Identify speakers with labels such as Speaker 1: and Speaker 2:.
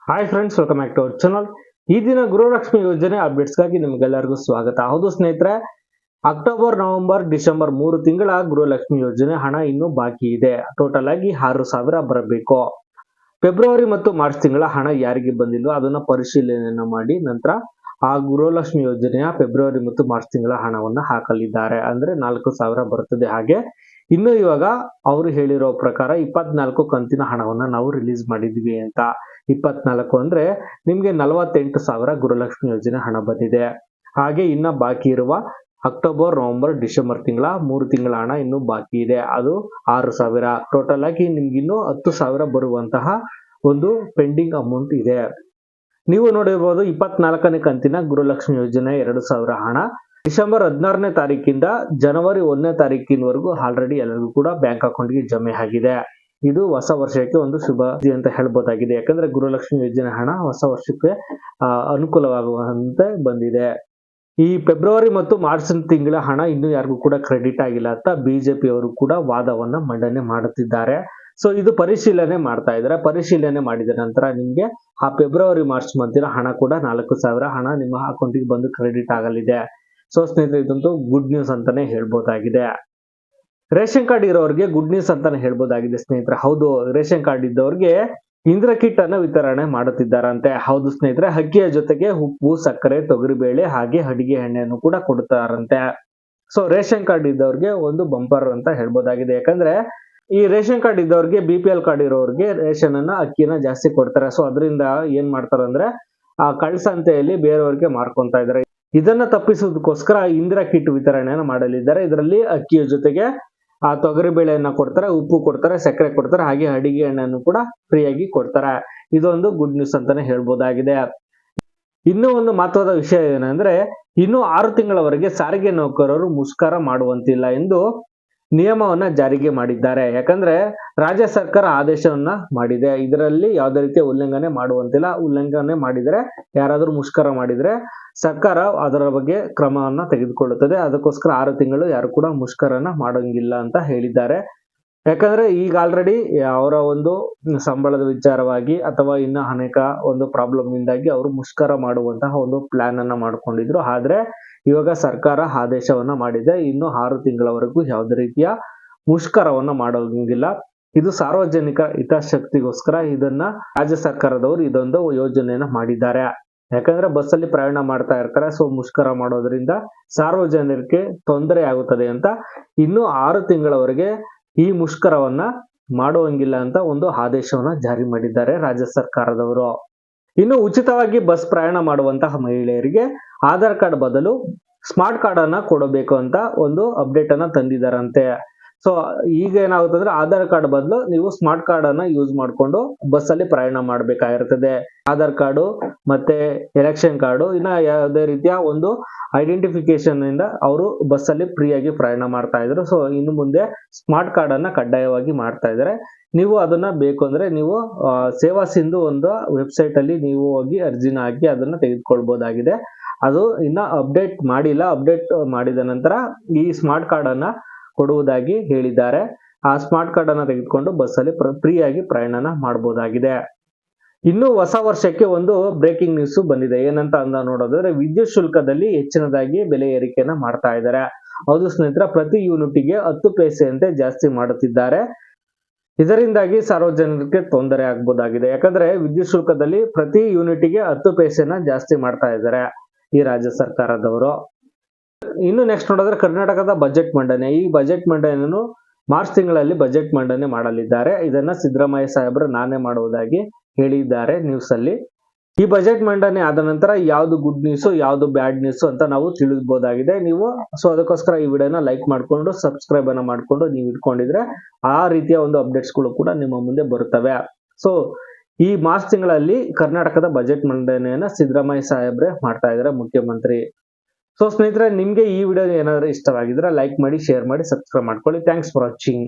Speaker 1: Hi friends, welcome back to our channel. ಈ ದಿನ ಗೃಹಲಕ್ಷ್ಮಿ ಯೋಜನೆ ಅಪ್ಡೇಟ್ಸ್ಗಾಗಿ ನಿಮ್ಗೆಲ್ಲರಿಗೂ ಸ್ವಾಗತ. ಹೌದು ಸ್ನೇಹಿತರೆ, ಅಕ್ಟೋಬರ್, ನವೆಂಬರ್, ಡಿಸೆಂಬರ್ 3 ತಿಂಗಳ ಗೃಹಲಕ್ಷ್ಮಿ ಯೋಜನೆ ಹಣ ಇನ್ನೂ ಬಾಕಿ ಇದೆ. ಟೋಟಲ್ ಆಗಿ 6,000 ಬರಬೇಕು. ಫೆಬ್ರವರಿ ಮತ್ತು ಮಾರ್ಚ್ ತಿಂಗಳ ಹಣ ಯಾರಿಗೆ ಬಂದಿಲ್ವೋ ಅದನ್ನ ಪರಿಶೀಲನೆಯನ್ನ ಮಾಡಿ ನಂತರ ಆ ಗೃಹಲಕ್ಷ್ಮಿ ಯೋಜನೆಯ ಫೆಬ್ರವರಿ ಮತ್ತು ಮಾರ್ಚ್ ತಿಂಗಳ ಹಣವನ್ನ ಹಾಕಲಿದ್ದಾರೆ. ಅಂದ್ರೆ 4,000 ಬರುತ್ತದೆ. ಹಾಗೆ ಇನ್ನು ಇವಾಗ ಅವರು ಹೇಳಿರೋ ಪ್ರಕಾರ 24 ಕಂತಿನ ಹಣವನ್ನ ನಾವು ರಿಲೀಸ್ ಮಾಡಿದ್ವಿ ಅಂತ. 24 ಅಂದ್ರೆ ನಿಮ್ಗೆ 48,000 ಗೃಹಲಕ್ಷ್ಮಿ ಯೋಜನೆ ಹಣ ಬಂದಿದೆ. ಹಾಗೆ ಇನ್ನ ಬಾಕಿ ಇರುವ ಅಕ್ಟೋಬರ್, ನವೆಂಬರ್, ಡಿಸೆಂಬರ್ ತಿಂಗಳ 3 ತಿಂಗಳ ಹಣ ಇನ್ನು ಬಾಕಿ ಇದೆ. ಅದು 6,000. ಟೋಟಲ್ ಆಗಿ ನಿಮ್ಗೆ ಇನ್ನು 10,000 ಬರುವಂತಹ ಒಂದು ಪೆಂಡಿಂಗ್ ಅಮೌಂಟ್ ಇದೆ. ನೀವು ನೋಡಿರ್ಬೋದು 24ನೇ ಕಂತಿನ ಗೃಹಲಕ್ಷ್ಮಿ ಯೋಜನೆ 2,000 ಹಣ ಡಿಸೆಂಬರ್ 16ನೇ ತಾರೀಕಿಂದ ಜನವರಿ 1ನೇ ತಾರೀಕಿನವರೆಗೂ ಆಲ್ರೆಡಿ ಎಲ್ಲರಿಗೂ ಕೂಡ ಬ್ಯಾಂಕ್ ಅಕೌಂಟ್ಗೆ ಜಮೆ ಆಗಿದೆ. ಇದು ಹೊಸ ವರ್ಷಕ್ಕೆ ಒಂದು ಶುಭ ಅಂತ ಹೇಳ್ಬೋದಾಗಿದೆ. ಯಾಕಂದ್ರೆ ಗೃಹಲಕ್ಷ್ಮಿ ಯೋಜನೆ ಹಣ ಹೊಸ ವರ್ಷಕ್ಕೆ ಅನುಕೂಲವಾಗುವಂತೆ ಬಂದಿದೆ. ಈ ಫೆಬ್ರವರಿ ಮತ್ತು ಮಾರ್ಚ್ ತಿಂಗಳ ಹಣ ಇನ್ನೂ ಯಾರಿಗೂ ಕೂಡ ಕ್ರೆಡಿಟ್ ಆಗಿಲ್ಲ ಅಂತ ಬಿಜೆಪಿ ಅವರು ಕೂಡ ವಾದವನ್ನ ಮಂಡನೆ ಮಾಡುತ್ತಿದ್ದಾರೆ. ಸೊ ಇದು ಪರಿಶೀಲನೆ ಮಾಡ್ತಾ ಇದ್ದಾರೆ. ಪರಿಶೀಲನೆ ಮಾಡಿದ ನಂತರ ನಿಮ್ಗೆ ಆ ಫೆಬ್ರವರಿ ಮಾರ್ಚ್ ಮಂತಿನ ಹಣ ಕೂಡ 4,000 ಹಣ ನಿಮ್ಮ ಅಕೌಂಟಿಗೆ ಬಂದು ಕ್ರೆಡಿಟ್ ಆಗಲಿದೆ. ಸೊ ಸ್ನೇಹಿತರೆ, ಇದಂತೂ ಗುಡ್ ನ್ಯೂಸ್ ಅಂತಾನೆ ಹೇಳ್ಬೋದಾಗಿದೆ. ರೇಷನ್ ಕಾರ್ಡ್ ಇರೋರಿಗೆ ಗುಡ್ ನ್ಯೂಸ್ ಅಂತಾನೆ ಹೇಳ್ಬೋದಾಗಿದೆ ಸ್ನೇಹಿತರೆ. ಹೌದು, ರೇಷನ್ ಕಾರ್ಡ್ ಇದ್ದವ್ರಿಗೆ ಇಂದ್ರ ಕಿಟ್ ಅನ್ನು ವಿತರಣೆ ಮಾಡುತ್ತಿದ್ದಾರಂತೆ. ಹೌದು ಸ್ನೇಹಿತರೆ, ಅಕ್ಕಿಯ ಜೊತೆಗೆ ಉಪ್ಪು, ಸಕ್ಕರೆ, ತೊಗರಿಬೇಳೆ ಹಾಗೆ ಅಡಿಗೆ ಎಣ್ಣೆಯನ್ನು ಕೂಡ ಕೊಡ್ತಾರಂತೆ. ಸೊ ರೇಷನ್ ಕಾರ್ಡ್ ಇದ್ದವ್ರಿಗೆ ಒಂದು ಬಂಪರ್ ಅಂತ ಹೇಳ್ಬೋದಾಗಿದೆ. ಯಾಕಂದ್ರೆ ಈ ರೇಷನ್ ಕಾರ್ಡ್ ಇದ್ದವ್ರಿಗೆ, BPL ಕಾರ್ಡ್ ಇರೋರಿಗೆ ರೇಷನ್ ಅನ್ನ ಅಕ್ಕಿನ ಜಾಸ್ತಿ ಕೊಡ್ತಾರೆ. ಸೊ ಅದರಿಂದ ಏನ್ ಮಾಡ್ತಾರೆ ಅಂದ್ರೆ ಆ ಕಳ್ಸಂತೆಯಲ್ಲಿ ಬೇರೆಯವ್ರಿಗೆ ಮಾರ್ಕೊಂತ ಇದಾರೆ. ಇದನ್ನ ತಪ್ಪಿಸೋದಕ್ಕೋಸ್ಕರ ಇಂದಿರಾ ಕಿಟ್ ವಿತರಣೆಯನ್ನು ಮಾಡಲಿದ್ದಾರೆ. ಇದರಲ್ಲಿ ಅಕ್ಕಿಯ ಜೊತೆಗೆ ಆ ತೊಗರಿ ಬೇಳೆಯನ್ನ ಕೊಡ್ತಾರೆ, ಉಪ್ಪು ಕೊಡ್ತಾರೆ, ಸಕ್ಕರೆ ಕೊಡ್ತಾರೆ, ಹಾಗೆ ಅಡಿಗೆ ಎಣ್ಣೆಯನ್ನು ಕೂಡ ಫ್ರೀಯಾಗಿ ಕೊಡ್ತಾರೆ. ಇದೊಂದು ಗುಡ್ ನ್ಯೂಸ್ ಅಂತಾನೆ ಹೇಳ್ಬೋದಾಗಿದೆ. ಇನ್ನೂ ಒಂದು ಮಹತ್ವದ ವಿಷಯ ಏನಂದ್ರೆ, ಇನ್ನು 6 ತಿಂಗಳವರೆಗೆ ಸಾರಿಗೆ ನೌಕರರು ಮುಷ್ಕರ ಮಾಡುವಂತಿಲ್ಲ ಎಂದು ನಿಯಮವನ್ನ ಜಾರಿಗೆ ಮಾಡಿದ್ದಾರೆ. ಯಾಕಂದ್ರೆ ರಾಜ್ಯ ಸರ್ಕಾರ ಆದೇಶವನ್ನ ಮಾಡಿದೆ. ಇದರಲ್ಲಿ ಯಾವುದೇ ರೀತಿಯ ಉಲ್ಲಂಘನೆ ಮಾಡುವಂತಿಲ್ಲ. ಉಲ್ಲಂಘನೆ ಮಾಡಿದರೆ, ಯಾರಾದ್ರೂ ಮುಷ್ಕರ ಮಾಡಿದ್ರೆ ಸರ್ಕಾರ ಅದರ ಬಗ್ಗೆ ಕ್ರಮವನ್ನ ತೆಗೆದುಕೊಳ್ಳುತ್ತದೆ. ಅದಕ್ಕೋಸ್ಕರ 6 ತಿಂಗಳು ಯಾರು ಕೂಡ ಮುಷ್ಕರನ ಮಾಡಂಗಿಲ್ಲ ಅಂತ ಹೇಳಿದ್ದಾರೆ. ಯಾಕಂದ್ರೆ ಈಗ ಆಲ್ರೆಡಿ ಅವರ ಒಂದು ಸಂಬಳದ ವಿಚಾರವಾಗಿ ಅಥವಾ ಇನ್ನ ಅನೇಕ ಒಂದು ಪ್ರಾಬ್ಲಮ್ ಇಂದಾಗಿ ಅವರು ಮುಷ್ಕರ ಮಾಡುವಂತಹ ಒಂದು ಪ್ಲಾನ್ ಅನ್ನ ಮಾಡ್ಕೊಂಡಿದ್ರು. ಆದ್ರೆ ಇವಾಗ ಸರ್ಕಾರ ಆದೇಶವನ್ನ ಮಾಡಿದೆ. ಇನ್ನು 6 ತಿಂಗಳವರೆಗೂ ಯಾವುದೇ ರೀತಿಯ ಮುಷ್ಕರವನ್ನ ಮಾಡೋಂಗಿಲ್ಲ. ಇದು ಸಾರ್ವಜನಿಕ ಹಿತಾಸಕ್ತಿಗೋಸ್ಕರ ಇದನ್ನ ರಾಜ್ಯ ಸರ್ಕಾರದವರು ಇದೊಂದು ಯೋಜನೆಯನ್ನ ಮಾಡಿದ್ದಾರೆ. ಯಾಕಂದ್ರೆ ಬಸ್ಸಲ್ಲಿ ಪ್ರಯಾಣ ಮಾಡ್ತಾ ಇರ್ತಾರೆ. ಸೊ ಮುಷ್ಕರ ಮಾಡೋದ್ರಿಂದ ಸಾರ್ವಜನಿಕರಿಗೆ ತೊಂದರೆ ಆಗುತ್ತದೆ ಅಂತ ಇನ್ನು 6 ತಿಂಗಳವರೆಗೆ ಈ ಮುಷ್ಕರವನ್ನ ಮಾಡುವಂಗಿಲ್ಲ ಅಂತ ಒಂದು ಆದೇಶವನ್ನ ಜಾರಿ ಮಾಡಿದ್ದಾರೆ ರಾಜ್ಯ ಸರ್ಕಾರದವರು. ಇನ್ನು ಉಚಿತವಾಗಿ ಬಸ್ ಪ್ರಯಾಣ ಮಾಡುವಂತಹ ಮಹಿಳೆಯರಿಗೆ ಆಧಾರ್ ಕಾರ್ಡ್ ಬದಲು ಸ್ಮಾರ್ಟ್ ಕಾರ್ಡ್ ಅನ್ನ ಕೊಡಬೇಕು ಅಂತ ಒಂದು ಅಪ್ಡೇಟ್ ಅನ್ನ ತಂದಿದ್ದಾರಂತೆ. ಸೊ ಈಗ ಏನಾಗುತ್ತಂದ್ರೆ ಆಧಾರ್ ಕಾರ್ಡ್ ಬದಲು ನೀವು ಸ್ಮಾರ್ಟ್ ಕಾರ್ಡ್ ಅನ್ನ ಯೂಸ್ ಮಾಡಿಕೊಂಡು ಬಸ್ ಅಲ್ಲಿ ಪ್ರಯಾಣ ಮಾಡಬೇಕಾಗಿರ್ತದೆ. ಆಧಾರ್ ಕಾರ್ಡು ಮತ್ತೆ ಎಲೆಕ್ಷನ್ ಕಾರ್ಡು ಇನ್ನ ಯಾವುದೇ ರೀತಿಯ ಒಂದು ಐಡೆಂಟಿಫಿಕೇಶನ್ ಇಂದ ಅವರು ಬಸ್ ಅಲ್ಲಿ ಫ್ರೀ ಆಗಿ ಪ್ರಯಾಣ ಮಾಡ್ತಾ ಇದ್ರು. ಸೊ ಇನ್ನು ಮುಂದೆ ಸ್ಮಾರ್ಟ್ ಕಾರ್ಡ್ ಅನ್ನ ಕಡ್ಡಾಯವಾಗಿ ಮಾಡ್ತಾ ಇದ್ದಾರೆ. ನೀವು ಅದನ್ನ ಬೇಕು ಅಂದ್ರೆ ನೀವು ಸೇವಾ ಸಿಂಧು ಒಂದು ವೆಬ್ಸೈಟ್ ಅಲ್ಲಿ ನೀವು ಹೋಗಿ ಅರ್ಜಿನ ಹಾಕಿ ಅದನ್ನ ತೆಗೆದುಕೊಳ್ಬಹುದಾಗಿದೆ. ಅದು ಇನ್ನ ಅಪ್ಡೇಟ್ ಮಾಡಿಲ್ಲ. ಅಪ್ಡೇಟ್ ಮಾಡಿದ ನಂತರ ಈ ಸ್ಮಾರ್ಟ್ ಕಾರ್ಡ್ ಅನ್ನ ಕೊಡುವುದಾಗಿ ಹೇಳಿದ್ದಾರೆ. ಆ ಸ್ಮಾರ್ಟ್ ಕಾರ್ಡ್ ಅನ್ನ ತೆಗೆದುಕೊಂಡು ಬಸ್ ಅಲ್ಲಿ ಫ್ರೀ ಆಗಿ ಪ್ರಯಾಣನ ಮಾಡಬಹುದಾಗಿದೆ. ಇನ್ನು ಹೊಸ ವರ್ಷಕ್ಕೆ ಒಂದು ಬ್ರೇಕಿಂಗ್ ನ್ಯೂಸ್ ಬಂದಿದೆ. ಏನಂತ ನೋಡೋದಾದ್ರೆ, ವಿದ್ಯುತ್ ಶುಲ್ಕದಲ್ಲಿ ಹೆಚ್ಚಿನದಾಗಿ ಬೆಲೆ ಏರಿಕೆಯನ್ನ ಮಾಡ್ತಾ ಇದ್ದಾರೆ. ಹೌದು ಸ್ನೇಹಿತರೆ, ಪ್ರತಿ ಯೂನಿಟ್ಗೆ 10 ಪೈಸೆಯಂತೆ ಜಾಸ್ತಿ ಮಾಡುತ್ತಿದ್ದಾರೆ. ಇದರಿಂದಾಗಿ ಸಾರ್ವಜನಿಕರಿಗೆ ತೊಂದರೆ ಆಗಬಹುದಾಗಿದೆ. ಯಾಕಂದ್ರೆ ವಿದ್ಯುತ್ ಶುಲ್ಕದಲ್ಲಿ ಪ್ರತಿ ಯೂನಿಟ್ಗೆ 10 ಪೈಸೆನ ಜಾಸ್ತಿ ಮಾಡ್ತಾ ಇದ್ದಾರೆ ಈ ರಾಜ್ಯ ಸರ್ಕಾರದವರು. ಇನ್ನು ನೆಕ್ಸ್ಟ್ ನೋಡಿದ್ರೆ ಕರ್ನಾಟಕದ ಬಜೆಟ್ ಮಂಡನೆ. ಈ ಬಜೆಟ್ ಮಂಡನೆಯನ್ನು ಮಾರ್ಚ್ ತಿಂಗಳಲ್ಲಿ ಬಜೆಟ್ ಮಂಡನೆ ಮಾಡಲಿದ್ದಾರೆ. ಇದನ್ನ ಸಿದ್ದರಾಮಯ್ಯ ಸಾಹೇಬರು ನಾನೇ ಮಾಡುವುದಾಗಿ ಹೇಳಿದ್ದಾರೆ ನ್ಯೂಸ್ ಅಲ್ಲಿ. ಈ ಬಜೆಟ್ ಮಂಡನೆ ಆದ ನಂತರ ಯಾವ್ದು ಗುಡ್ ನ್ಯೂಸ್ ಯಾವ್ದು ಬ್ಯಾಡ್ ನ್ಯೂಸ್ ಅಂತ ನಾವು ತಿಳಿಸಬಹುದಾಗಿದೆ. ನೀವು ಸೊ ಅದಕ್ಕೋಸ್ಕರ ಈ ವಿಡಿಯೋನ ಲೈಕ್ ಮಾಡ್ಕೊಂಡು ಸಬ್ಸ್ಕ್ರೈಬ್ ಅನ್ನ ಮಾಡ್ಕೊಂಡು ನೀವು ಇಟ್ಕೊಂಡಿದ್ರೆ ಆ ರೀತಿಯ ಒಂದು ಅಪ್ಡೇಟ್ಸ್ ಗಳು ಕೂಡ ನಿಮ್ಮ ಮುಂದೆ ಬರುತ್ತವೆ. ಸೊ ಈ ಮಾರ್ಚ್ ತಿಂಗಳಲ್ಲಿ ಕರ್ನಾಟಕದ ಬಜೆಟ್ ಮಂಡನೆಯನ್ನ ಸಿದ್ದರಾಮಯ್ಯ ಸಾಹೇಬ್ರೆ ಮಾಡ್ತಾ ಇದ್ದಾರೆ, ಮುಖ್ಯಮಂತ್ರಿ. ಸೊ ಸ್ನೇಹಿತರೆ, ನಿಮ್ಗೆ ಈ ವಿಡಿಯೋ ಏನಾದ್ರು ಇಷ್ಟವಾಗಿದ್ರೆ ಲೈಕ್ ಮಾಡಿ, ಶೇರ್ ಮಾಡಿ, ಸಬ್ಸ್ಕ್ರೈಬ್ ಮಾಡ್ಕೊಳ್ಳಿ. Thanks for watching.